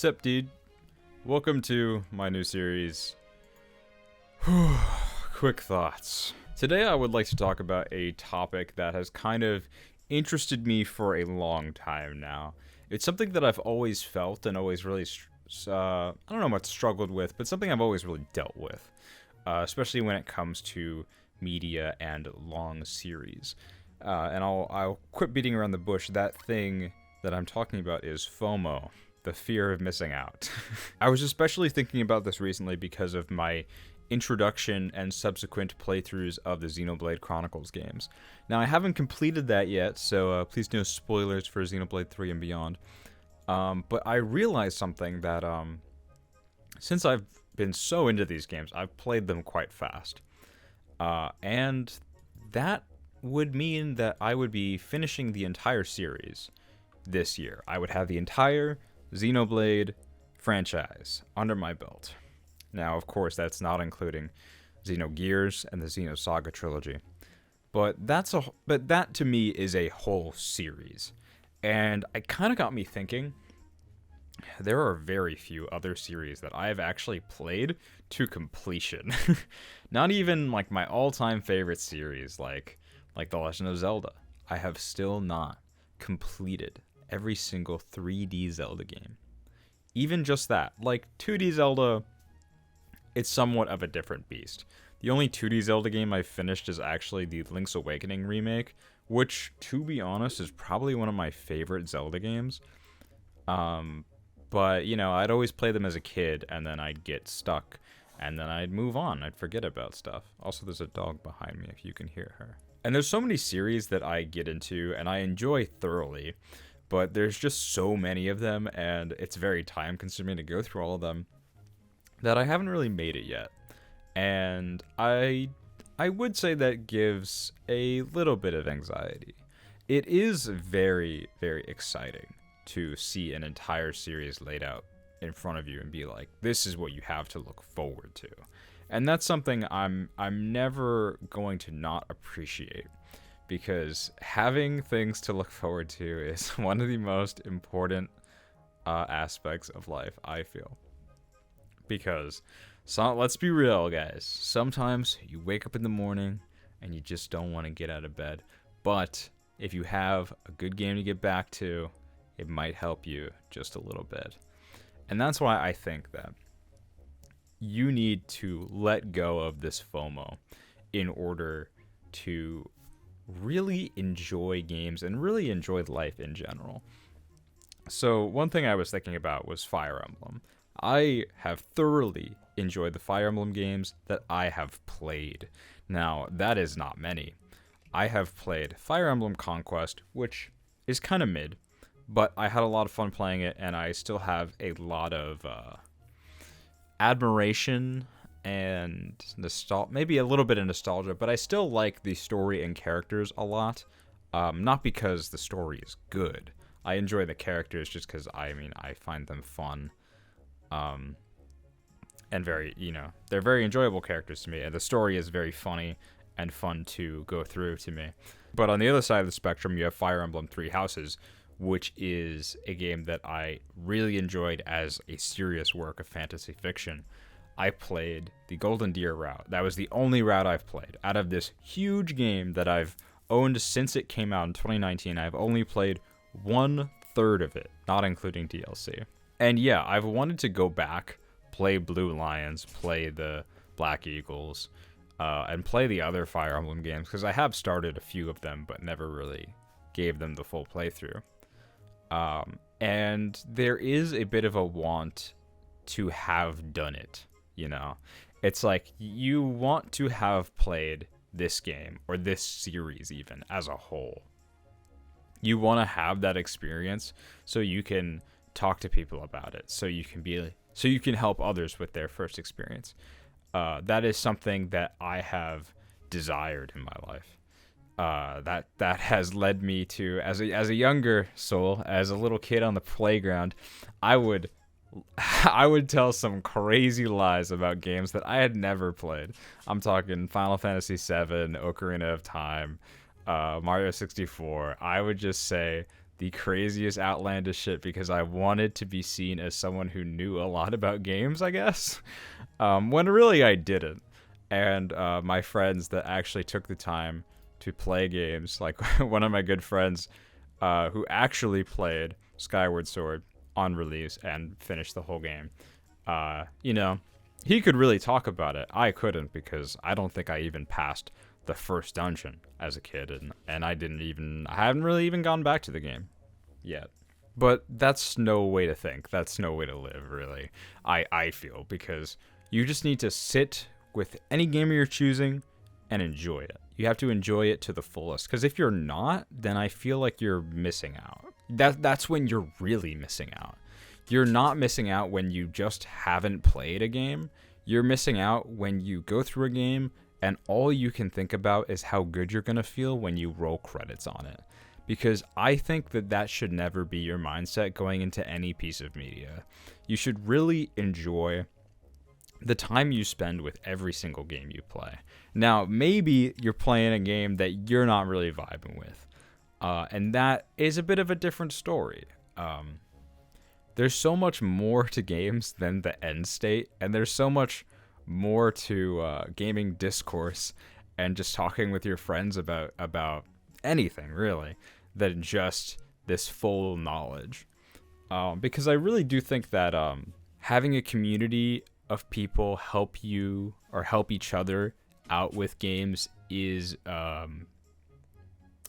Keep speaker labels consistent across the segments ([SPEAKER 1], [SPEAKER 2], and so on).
[SPEAKER 1] Sup, dude? Welcome to my new series, Quick Thoughts. Today I would like to talk about a topic that has kind of interested me for a long time now. It's something that I've always felt and always really, I don't know what struggled with, but something I've always really dealt with, especially when it comes to media and long series. And I'll quit beating around the bush. That thing that I'm talking about is FOMO. The fear of missing out. I was especially thinking about this recently because of my introduction and subsequent playthroughs of the Xenoblade Chronicles games. Now, I haven't completed that yet, so please no spoilers for Xenoblade 3 and beyond. But I realized something that since I've been so into these games, I've played them quite fast. And that would mean that I would be finishing the entire series this year. I would have the entire Xenoblade franchise under my belt. Now, of course, that's not including Xenogears and the Xenosaga trilogy. But that to me is a whole series. And it kind of got me thinking, there are very few other series that I have actually played to completion. Not even like my all-time favorite series like The Legend of Zelda. I have still not completed every single 3D Zelda game. Even just that. Like, 2D Zelda, it's somewhat of a different beast. The only 2D Zelda game I've finished is actually the Link's Awakening remake, which, to be honest, is probably one of my favorite Zelda games. But, you know, I'd always play them as a kid, and then I'd get stuck, and then I'd move on. I'd forget about stuff. Also, there's a dog behind me, if you can hear her. And there's so many series that I get into, and I enjoy thoroughly. But there's just so many of them, and it's very time-consuming to go through all of them, that I haven't really made it yet. And I would say that gives a little bit of anxiety. It is very, very exciting to see an entire series laid out in front of you and be like, this is what you have to look forward to. And that's something I'm never going to not appreciate. Because having things to look forward to is one of the most important aspects of life, I feel. Because, let's be real, guys. Sometimes you wake up in the morning and you just don't want to get out of bed. But if you have a good game to get back to, it might help you just a little bit. And that's why I think that you need to let go of this FOMO in order to really enjoy games and really enjoy life in general. So one thing I was thinking about was Fire Emblem. I have thoroughly enjoyed the Fire Emblem games that I have played. Now, that is not many. I have played Fire Emblem Conquest, which is kind of mid, but I had a lot of fun playing it, and I still have a lot of admiration and maybe a little bit of nostalgia, but I still like the story and characters a lot. Not because the story is good. I enjoy the characters just because, I find them fun. And very, they're very enjoyable characters to me, and the story is very funny and fun to go through to me. But on the other side of the spectrum, you have Fire Emblem Three Houses, which is a game that I really enjoyed as a serious work of fantasy fiction. I played the Golden Deer route. That was the only route I've played. Out of this huge game that I've owned since it came out in 2019, I've only played 1/3 of it, not including DLC. And yeah, I've wanted to go back, play Blue Lions, play the Black Eagles, and play the other Fire Emblem games, because I have started a few of them, but never really gave them the full playthrough. And there is a bit of a want to have done it. It's like you want to have played this game or this series even as a whole. You want to have that experience so you can talk to people about it, so you can help others with their first experience. That is something that I have desired in my life. That has led me to, as a younger soul, as a little kid on the playground, I would tell some crazy lies about games that I had never played. I'm talking Final Fantasy VII, Ocarina of Time, Mario 64. I would just say the craziest outlandish shit because I wanted to be seen as someone who knew a lot about games, I guess. When really I didn't. And my friends that actually took the time to play games, like one of my good friends who actually played Skyward Sword on release and finished the whole game. You know, he could really talk about it. I couldn't because I don't think I even passed the first dungeon as a kid, and I haven't really even gone back to the game yet. But that's no way to think. That's no way to live, really. I feel, because you just need to sit with any game you're choosing and enjoy it. You have to enjoy it to the fullest, because if you're not, then I feel like you're missing out. That's when you're really missing out. You're not missing out when you just haven't played a game. You're missing out when you go through a game and all you can think about is how good you're going to feel when you roll credits on it. Because I think that should never be your mindset going into any piece of media. You should really enjoy the time you spend with every single game you play. Now, maybe you're playing a game that you're not really vibing with. And that is a bit of a different story. There's so much more to games than the end state, and there's so much more to gaming discourse and just talking with your friends about anything, really, than just this full knowledge. Because I really do think that having a community of people help you or help each other out with games is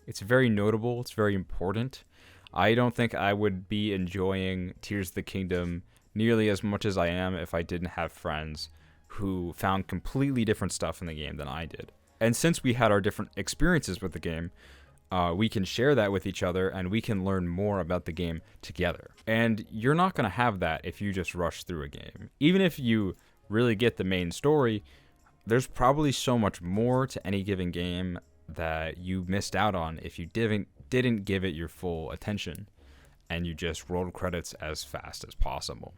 [SPEAKER 1] it's very notable. It's very important. I don't think I would be enjoying Tears of the Kingdom nearly as much as I am if I didn't have friends who found completely different stuff in the game than I did. And since we had our different experiences with the game, we can share that with each other and we can learn more about the game together. And you're not going to have that if you just rush through a game. Even if you really get the main story, there's probably so much more to any given game that you missed out on if you didn't give it your full attention and you just rolled credits as fast as possible.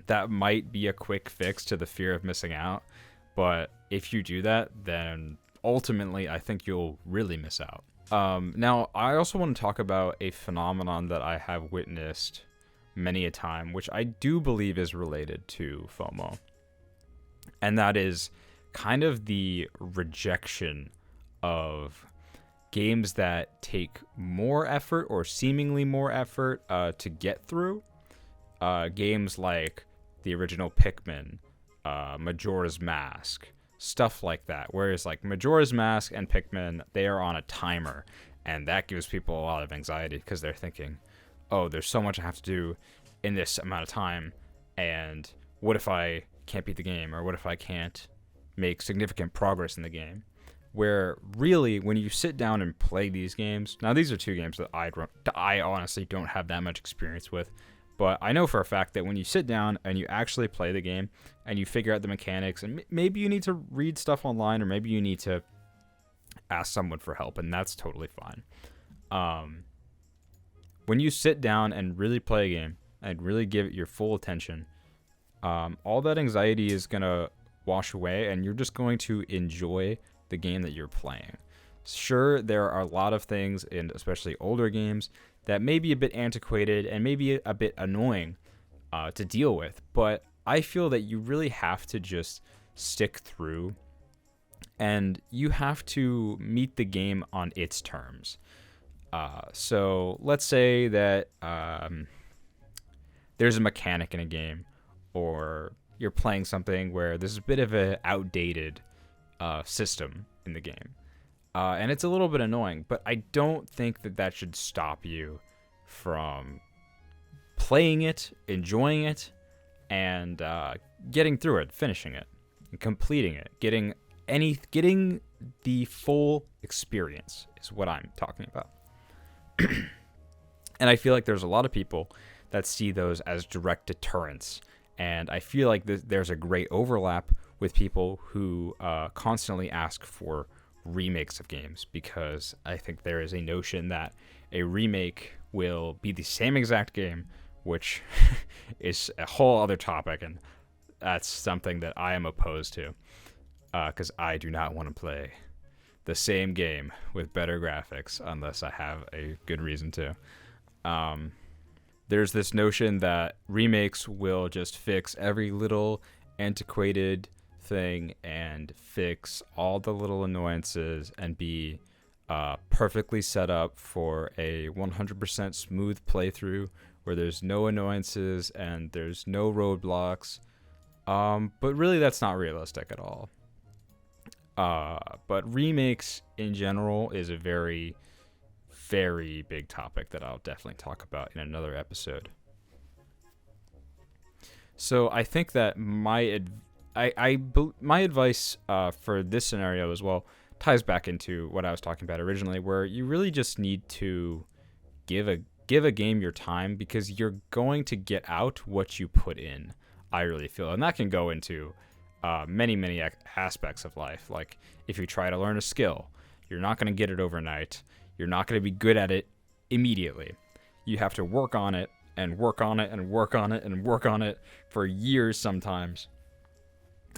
[SPEAKER 1] That might be a quick fix to the fear of missing out, but if you do that, then ultimately I think you'll really miss out. Now, I also want to talk about a phenomenon that I have witnessed many a time, which I do believe is related to FOMO. And that is kind of the rejection of games that take more effort or seemingly more effort to get through. Games like the original Pikmin, Majora's Mask, stuff like that. Whereas like Majora's Mask and Pikmin, they are on a timer, and that gives people a lot of anxiety because they're thinking, oh, there's so much I have to do in this amount of time, and what if I can't beat the game, or what if I can't make significant progress in the game? Where really, when you sit down and play these games, now these are two games that I honestly don't have that much experience with, but I know for a fact that when you sit down and you actually play the game and you figure out the mechanics, and maybe you need to read stuff online, or maybe you need to ask someone for help, and that's totally fine. When you sit down and really play a game and really give it your full attention, all that anxiety is going to wash away, and you're just going to enjoy the game that you're playing. Sure, there are a lot of things, in especially older games, that may be a bit antiquated and maybe a bit annoying to deal with, but I feel that you really have to just stick through, and you have to meet the game on its terms. So let's say that there's a mechanic in a game, or you're playing something where there's a bit of an outdated system in the game. And it's a little bit annoying, but I don't think that should stop you from playing it, enjoying it, and getting through it, finishing it, and completing it, getting the full experience is what I'm talking about. And I feel like there's a lot of people that see those as direct deterrents, and I feel like there's a great overlap with people who constantly ask for remakes of games, because I think there is a notion that a remake will be the same exact game, which is a whole other topic, and that's something that I am opposed to, because I do not want to play the same game with better graphics unless I have a good reason to. There's this notion that remakes will just fix every little antiquated thing and fix all the little annoyances and be perfectly set up for a 100% smooth playthrough where there's no annoyances and there's no roadblocks. But really, that's not realistic at all. But remakes in general is a very, very big topic that I'll definitely talk about in another episode. So I think that my advice for this scenario as well ties back into what I was talking about originally, where you really just need to give a game your time, because you're going to get out what you put in. I really feel, and that can go into many aspects of life. Like if you try to learn a skill, you're not going to get it overnight. You're not going to be good at it immediately. You have to work on it and work on it and work on it and work on it for years sometimes.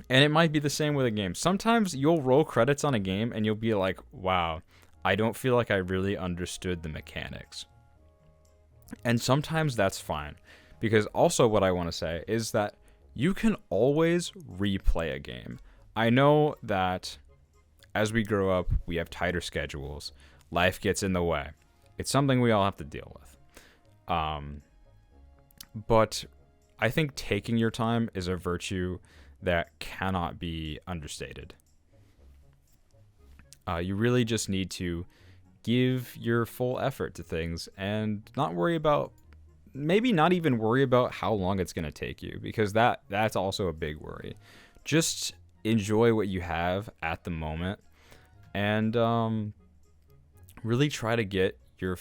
[SPEAKER 1] And it might be the same with a game. Sometimes you'll roll credits on a game and you'll be like, wow, I don't feel like I really understood the mechanics. And sometimes that's fine. Because also what I want to say is that you can always replay a game. I know that as we grow up, we have tighter schedules. Life gets in the way. It's something we all have to deal with. But I think taking your time is a virtue that cannot be understated. You really just need to give your full effort to things and not worry about, maybe not even worry about how long it's going to take you, because that's also a big worry. Just enjoy what you have at the moment and really try to get your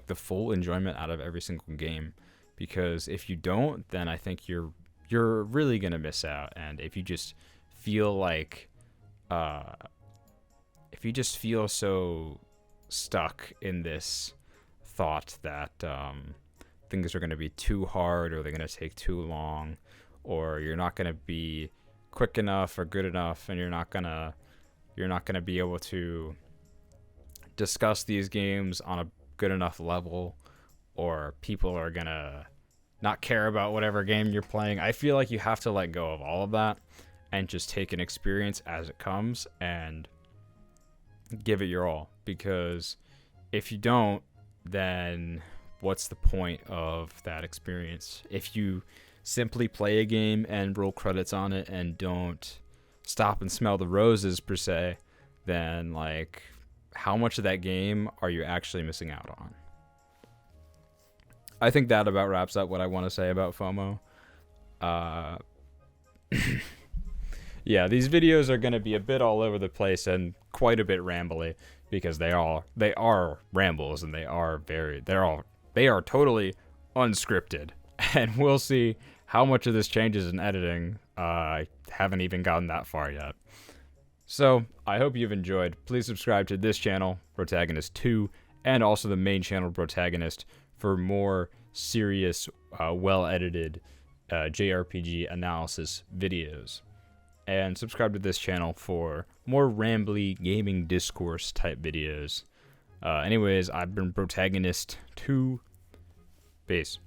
[SPEAKER 1] the full enjoyment out of every single game, because if you don't, then I think you're really going to miss out. And if you just feel like if you just feel so stuck in this thought that things are going to be too hard, or they're going to take too long, or you're not going to be quick enough or good enough, and you're not going to be able to discuss these games on a good enough level, or people are going to not care about whatever game you're playing. I feel like you have to let go of all of that and just take an experience as it comes and give it your all, because if you don't, then what's the point of that experience? If you simply play a game and roll credits on it and don't stop and smell the roses per se, then like how much of that game are you actually missing out on? I think that about wraps up what I want to say about FOMO. Yeah, these videos are going to be a bit all over the place and quite a bit rambly, because they are rambles, and they are totally unscripted. And we'll see how much of this changes in editing. I haven't even gotten that far yet. So, I hope you've enjoyed. Please subscribe to this channel, Protagonist 2, and also the main channel, Protagonist, for more serious, well-edited JRPG analysis videos. And subscribe to this channel for more rambly gaming discourse type videos. Anyways, I've been Protagonist 2. Peace.